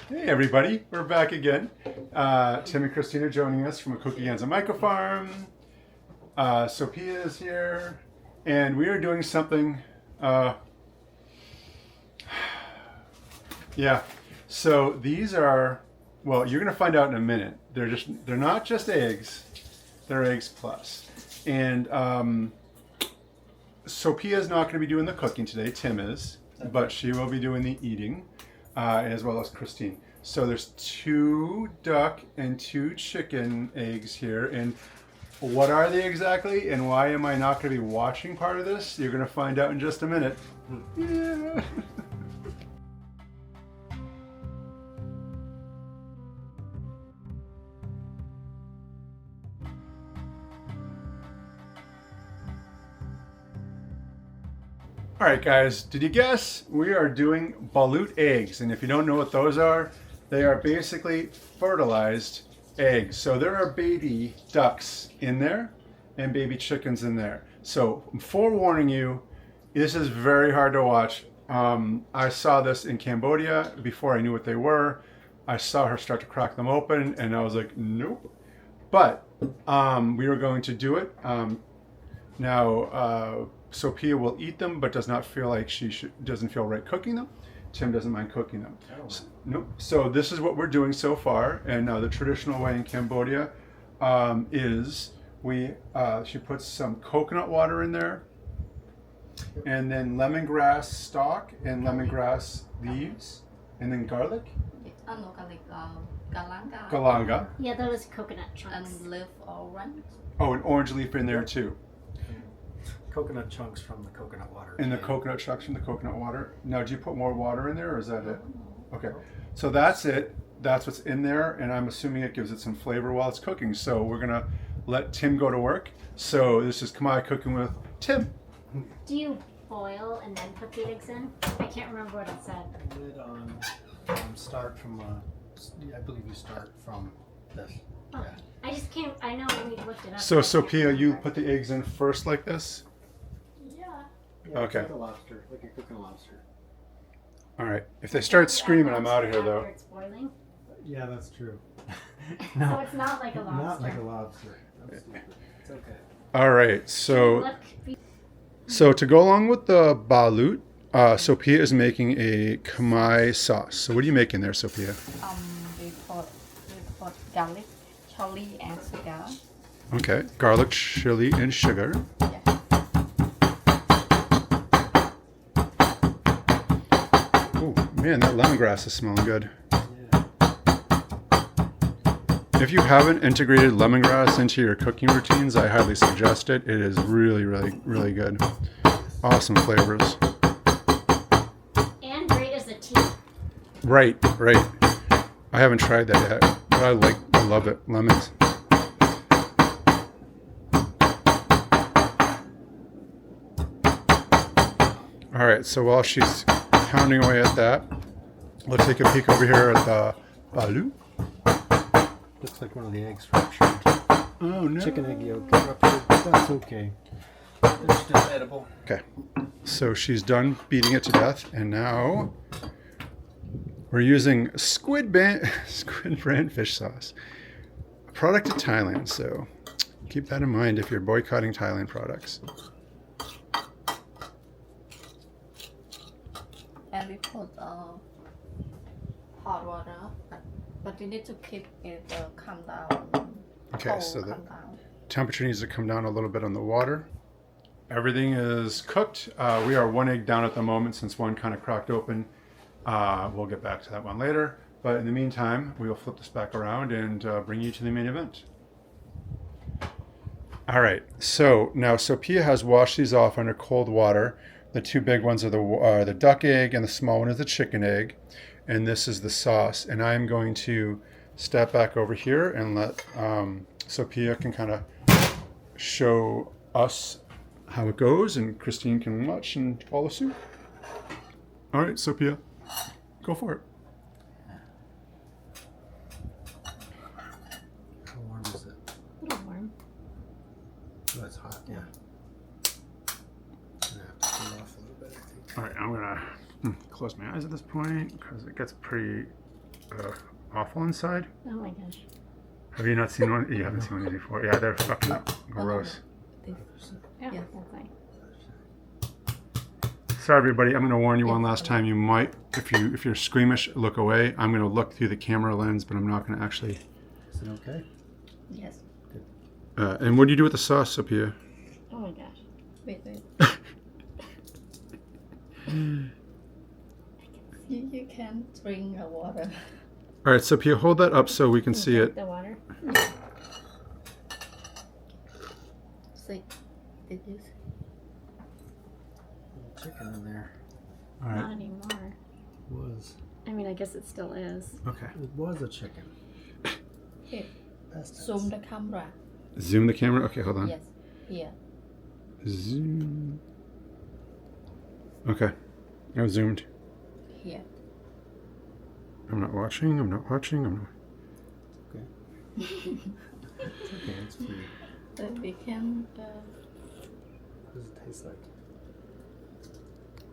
Hey everybody, we're back again. Tim and Christina joining us from a Cooking Ends Micro Farm. Sophia is here, and we are doing something. Yeah, so these are, well, you're gonna find out in a minute. They're not just eggs; they're eggs plus. And Sophia's not gonna be doing the cooking today. Tim is, but she will be doing the eating. As well as Christine. So there's 2 duck and 2 chicken eggs here. And what are they exactly? And why am I not going to be watching part of this? You're going to find out in just a minute. Yeah. All right, guys, did you guess? We are doing balut eggs. And if you don't know what those are, they are basically fertilized eggs. So there are baby ducks in there and baby chickens in there. So I'm forewarning you, this is very hard to watch. I saw this in Cambodia before I knew what they were. I saw her start to crack them open and I was like, nope. But we were going to do it. Now, Sophia will eat them, but does not feel like doesn't feel right cooking them. Tim doesn't mind cooking them. Oh. Nope. So this is what we're doing so far. And the traditional way in Cambodia is she puts some coconut water in there, and then lemongrass stalk and lemongrass leaves, and then garlic. No, garlic, galanga. Galanga. Yeah, those coconut chunks. And leaf orange. Oh, an orange leaf in there too. Coconut chunks from the coconut water. And the coconut chunks from the coconut water. Now, do you put more water in there, or is that it? Okay, so that's it. That's what's in there, and I'm assuming it gives it some flavor while it's cooking. So we're gonna let Tim go to work. So this is Khmer Cooking with Tim. Do you boil and then put the eggs in? I can't remember what it said. Lid on. Start from. I believe you start from this. Oh, Yeah. I just can't. I know we looked it up. So Sophia, you put the eggs in first like this? Yeah, Okay. Like a lobster, like you're cooking a lobster. All right. If they start screaming, I'm out of here though. After it's boiling. Yeah, that's true. So it's not like a lobster. Not like a lobster. That's stupid. It's okay. All right. So to go along with the balut, Sophia is making a Khmer sauce. So what are you making there, Sophia? We put garlic, chili, and sugar. Okay. Garlic, chili, and sugar. Yeah. Oh man, that lemongrass is smelling good. Yeah. If you haven't integrated lemongrass into your cooking routines, I highly suggest it. It is really, really, really good. Awesome flavors. And great as a tea. Right. I haven't tried that yet, but I love it. Lemons. All right, so while she's pounding away at that, we'll take a peek over here at the balut. Looks like one of the eggs fractured. Oh no. Chicken egg yolk ruptured. That's okay. It's still edible. Okay, so she's done beating it to death, and now we're using squid brand fish sauce, a product of Thailand. So keep that in mind if you're boycotting Thailand products. And we put hot water, but you need to keep it calm down. Okay, cold, so the calm down. temperature needs to come down a little bit on the water. Everything is cooked. We are 1 egg down at the moment since one kind of cracked open. We'll get back to that one later. But in the meantime, we will flip this back around and bring you to the main event. All right, so now Sophia has washed these off under cold water. The 2 big ones are the duck egg, and the small one is the chicken egg. And this is the sauce. And I'm going to step back over here and let Sophia can kind of show us how it goes, and Christine can watch and follow suit. All right, Sophia, go for it. How warm is it? A little warm. Oh, it's hot. Yeah. Cool off a little bit, I think. All right, I'm gonna close my eyes at this point because it gets pretty awful inside. Oh my gosh. Have you not seen one? You haven't seen one before. Yeah, they're fucking gross. This. Yeah, Yes. that's fine. Sorry, everybody. I'm going to warn you one last time. You might, if you're squeamish, look away. I'm going to look through the camera lens, but I'm not going to actually. Is it okay? Yes. And what do you do with the sauce, Sophia? Oh my gosh. Wait. You can drink the water. All right, Sophia, hold that up so we can see it. The water. See, it is. Little chicken in there. All Not right. anymore. Was. I mean, I guess it still is. Okay. It was a chicken. Here, That's zoom the camera. Zoom the camera. Okay, hold on. Yes. Here. Zoom. Okay. I've zoomed. Here. I'm not watching. I'm not watching. I'm not. Okay. It's okay. It's free. Then we can. What does it taste like?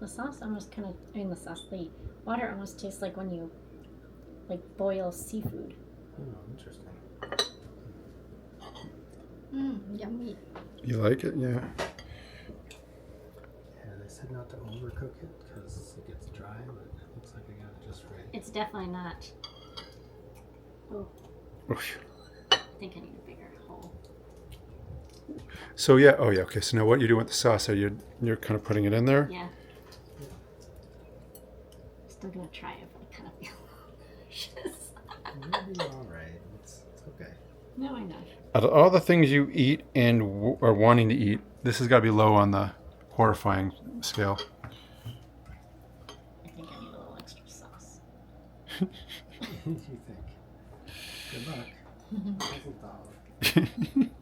The sauce almost kind of, the sauce, the water almost tastes like when you, like, boil seafood. Oh, interesting. Yummy. You like it? Yeah. Yeah, they said not to overcook it because it gets dry, but it looks like I got it just right. It's definitely not. Oh, Oof. I think I need a bigger hole. So yeah. Oh yeah. Okay. So now what you do with the sauce? Are you're kind of putting it in there? Yeah. Still gonna try it, but I kind of feel nauseous. It'll be all right. It's okay. No, I know. Out of all the things you eat and are wanting to eat, this has got to be low on the horrifying scale. I think I need a little extra sauce. You think? Good luck. Mazel tov.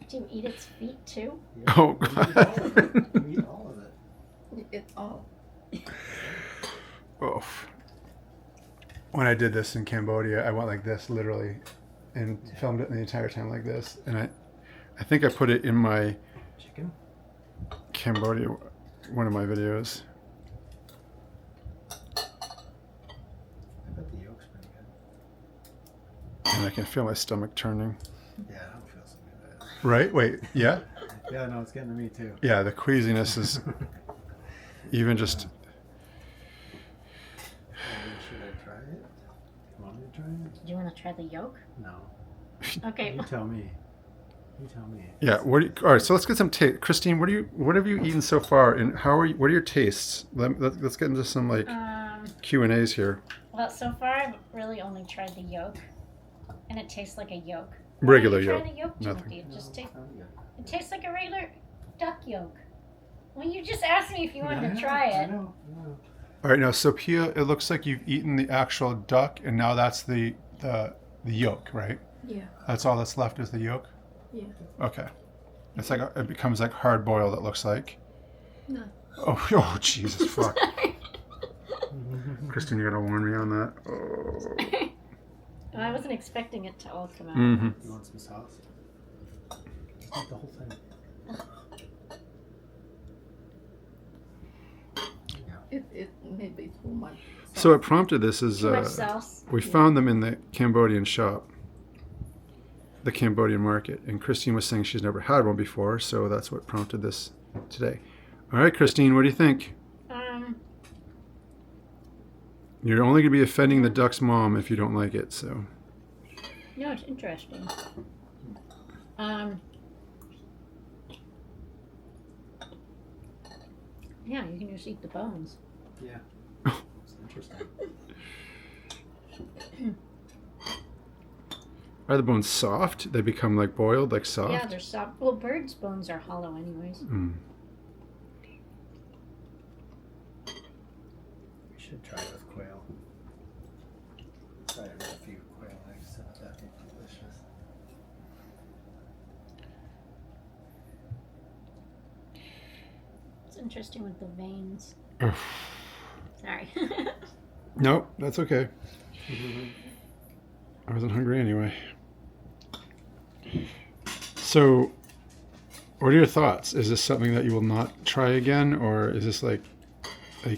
Do you eat its feet too? Yeah, Oh, you eat all of it. You eat all of it. It's all. Oof. When I did this in Cambodia, I went like this literally and filmed it the entire time like this. And I think I put it in my Chicken? Cambodia, one of my videos. I bet the yolk's pretty good. And I can feel my stomach turning. Yeah, I don't feel so good. Right? Wait, yeah? Yeah, no, it's getting to me too. Yeah, the queasiness is even just... Should I try it? You want me to try it? Do you want to try the yolk? No. Okay. You tell me. You tell me. Yeah. All right. So let's get some taste. Christine, what have you eaten so far, and what are your tastes? Let's get into some like Q&As here. Well, so far I've really only tried the yolk, and it tastes like a yolk. Regular Why don't you yolk. try the yolk, Nothing. Timothy? It just tastes. Sounds good. It tastes like a regular duck yolk. Well, you just asked me if you wanted to try I it. know. All right. Now, Sophia, it looks like you've eaten the actual duck, and now that's the yolk, right? Yeah. That's all that's left is the yolk. Yeah. Okay. It's like it becomes like hard boiled. It looks like. No. Oh Jesus fuck. Christine, you gotta warn me on that. Oh. Well, I wasn't expecting it to all come out. Mm-hmm. You want some sauce? Just eat the whole thing. It may be too much. So what prompted this is Too much sauce. we found them in the Cambodian shop, the Cambodian market, and Christine was saying she's never had one before, so that's what prompted this today. All right, Christine, what do you think? You're only going to be offending the duck's mom if you don't like it, so. No, it's interesting. Yeah, you can just eat the bones. Yeah. It's interesting. Are the bones soft? They become like boiled, like soft? Yeah, they're soft. Well, birds' bones are hollow anyways. Mm. We should try it with quail. Try it with a few quail eggs. That'd be delicious. It's interesting with the veins. Sorry. Nope, that's okay. I wasn't hungry anyway. So, what are your thoughts? Is this something that you will not try again, or is this like, I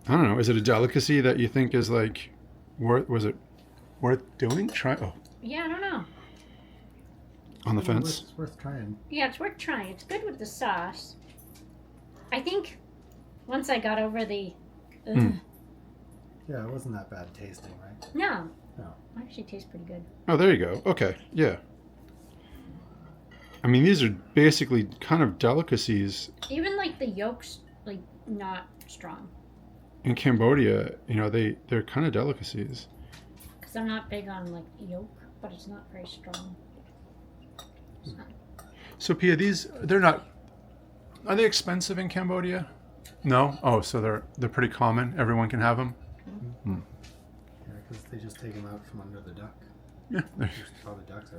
don't know, is it a delicacy that you think is like, was it worth doing? Try Yeah, I don't know. on the fence. It's worth trying. Yeah, it's worth trying. It's good with the sauce. I think once I got over the... Yeah, it wasn't that bad tasting, right? No. No. It actually tastes pretty good. Oh, there you go. Okay, yeah. I mean, these are basically kind of delicacies. Even like the yolk's like not strong. In Cambodia, you know, they're kind of delicacies. Because I'm not big on like yolk, but it's not very strong. So, Pia, they're not. Are they expensive in Cambodia? No. Oh, so they're pretty common. Everyone can have them. Yeah, because they just take them out from under the duck. Yeah. There's probably ducks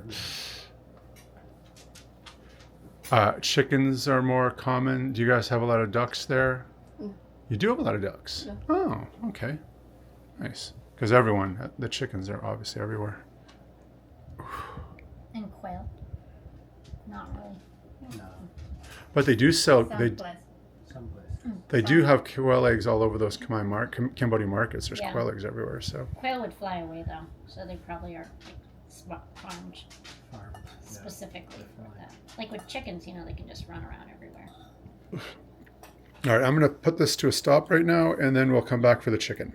everywhere. Chickens are more common. Do you guys have a lot of ducks there? Mm. You do have a lot of ducks. Yeah. Oh, okay, nice. Because the chickens are obviously everywhere. And quail. Not really. No, But they do sell. Someplace. someplace. They do have quail eggs all over those Cambodian markets. There's Yeah. quail eggs everywhere. So Quail would fly away though, so they probably are like farmed Farmed. Yeah. specifically for definitely. that. Like with chickens, you know, they can just run around everywhere. all right, I'm gonna put this to a stop right now, and then we'll come back for the chicken.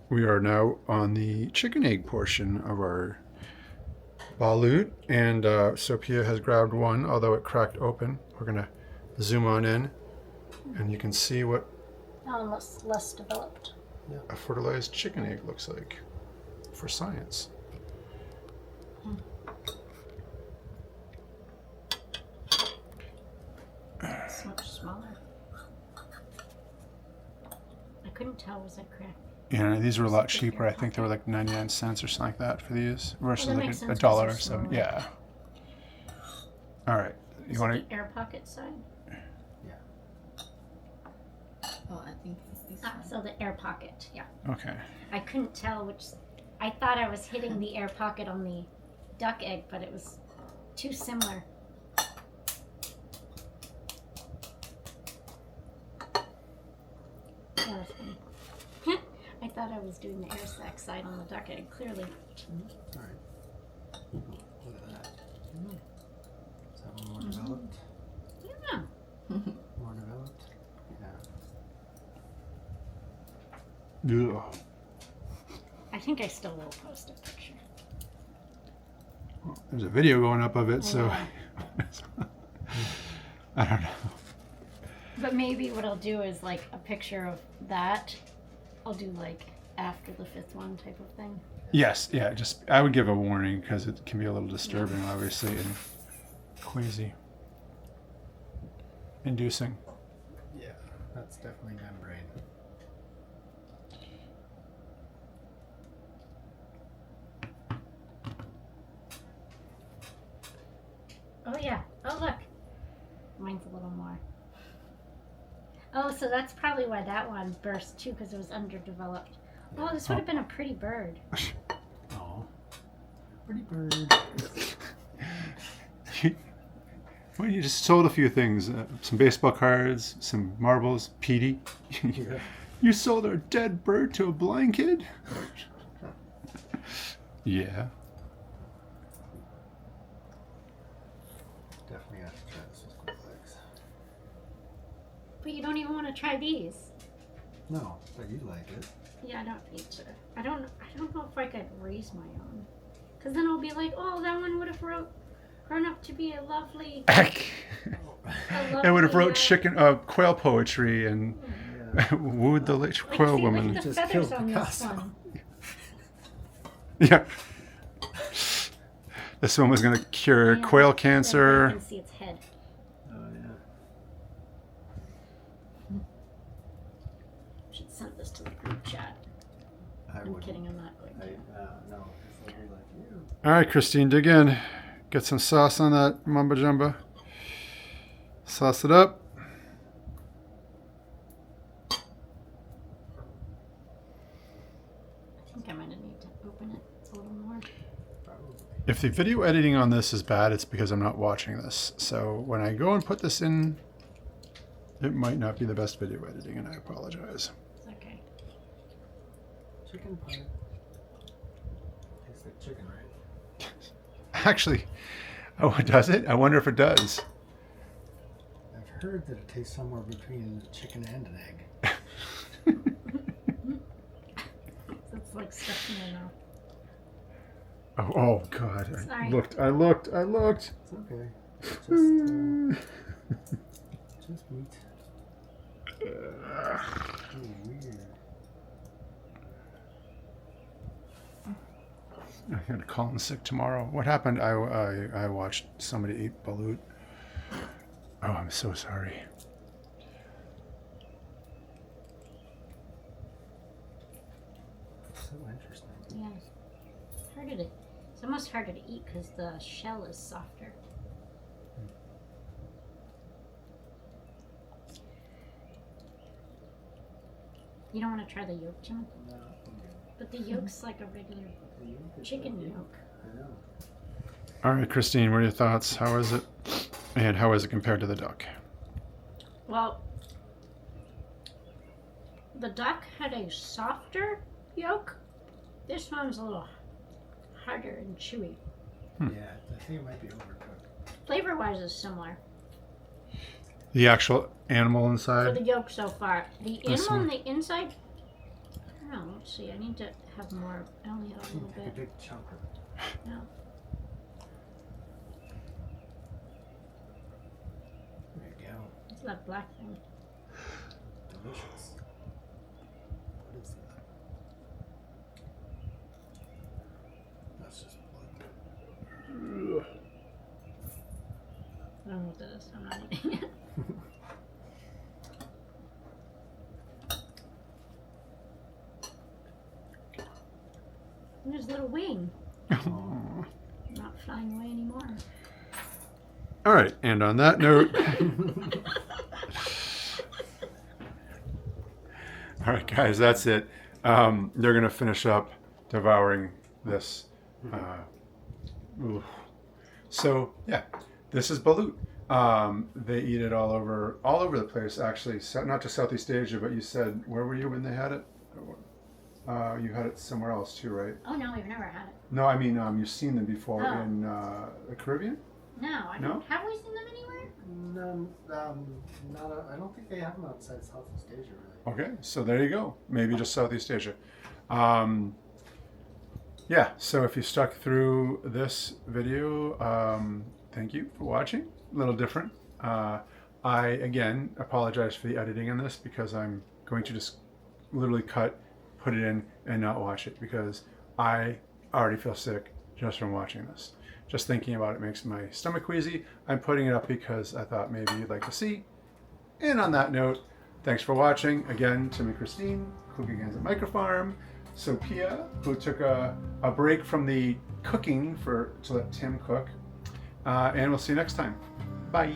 We are now on the chicken egg portion of our balut, and Sophia has grabbed one, although it cracked open. We're gonna zoom on in, and you can see what Almost less developed. a fertilized chicken egg looks like for science. It's much smaller. I couldn't tell, was it cracked? Yeah, these were a lot cheaper. I think they were like 99 cents or something like that for these, versus that like makes a sense 'cause dollar they're or so. smaller. Yeah. All right. You Is want it the air pocket side? Oh, I think it's this Ah, one. so the air pocket, yeah. to? Okay. I couldn't tell which. I thought I was hitting the air pocket on the duck egg, but it was too similar. That was funny. I thought I was doing the air sac side on the duck egg, clearly. All right. Look at that. Is that one more developed? Yeah. More developed? Yeah. Ugh. I think I still will post a picture. Well, there's a video going up of it, so I don't know. But maybe what I'll do is like a picture of that. I'll do like after the fifth one type of thing. Yes, yeah. Just I would give a warning because it can be a little disturbing, obviously, and queasy inducing. Yeah, that's definitely membrane. Oh yeah. Oh look. Mine's a little more. Oh, so that's probably why that one burst too, because it was underdeveloped. Oh, this would have been a pretty bird. Oh. Pretty bird. Well, you just sold a few things, some baseball cards, some marbles, Petey. Yeah. You sold our dead bird to a blind kid? Yeah. Definitely have to try this with quail eggs. But you don't even want to try these. No, but you like it. Yeah, I don't need to. I don't know if I could raise my own. Because then I'll be like, oh, that one would have grown up to be a lovely... It would have wrote quail poetry and Yeah. wooed the Like, quail see, woman. Look at the Just feathers killed on this Picasso. one. Yeah. This one was going to cure Yeah, quail then I cancer. can see its head. Oh yeah. Should send this to the group chat. I I'm wouldn't. kidding, I'm not going to. No, it's like you. All right, Christine, dig in. Get some sauce on that mumbo jumbo. Sauce it up. I think I'm going to need to open it a little more. Probably. If the video editing on this is bad, it's because I'm not watching this. So when I go and put this in, it might not be the best video editing, and I apologize. It's okay. Chicken pie. chicken, right? Actually, oh, does it? I wonder if it does. I've heard that it tastes somewhere between a chicken and an egg. It's like stuff in your mouth. Oh God! Sorry. I looked. It's okay. Just meat. Oh, weird. I'm gonna call in sick tomorrow. What happened? I watched somebody eat balut. Oh, I'm so sorry. So interesting. Yeah. It's almost harder to eat because the shell is softer. You don't want to try the yolk, Jim? No, But the yolk's like a regular chicken yolk. I know. All right, Christine, what are your thoughts? How is it? And how is it compared to the duck? Well, the duck had a softer yolk. This one's a little harder and chewy. Yeah, I think it might be overcooked. Flavor-wise, is similar. The actual animal For inside? the yolk so far. The This animal on one. the inside, I don't know, let's see. I need to have more. I only had a little Take a bit. big chunk of it. No. There you go. It's that black thing. Delicious. What is that? That's just blood. I don't know what that is. I'm not eating it. There's a little wing. Oh. Not flying away anymore. All right, and on that note, all right, guys, that's it. They're gonna finish up devouring this. Oof. So yeah, this is balut. They eat it all over the place. Actually, not just Southeast Asia, but you said, where were you when they had it? You had it somewhere else too, right? Oh no, we've never had it. No, I mean you've seen them before Oh. in the Caribbean. No, I No? don't. Have we seen them anywhere? No, I don't think they have them outside Southeast Asia, really. Okay, so there you go. Maybe just Southeast Asia. Yeah, so if you stuck through this video, thank you for watching. A little different. I, again, apologize for the editing on this because I'm going to just literally put it in and not watch it because I already feel sick just from watching this. Just thinking about it makes my stomach queasy. I'm putting it up because I thought maybe you'd like to see. And on that note, thanks for watching. Again, Tim and Christine, Cooking at Microfarm, Sophea, who took a break from the cooking to let Tim cook. And we'll see you next time. Bye.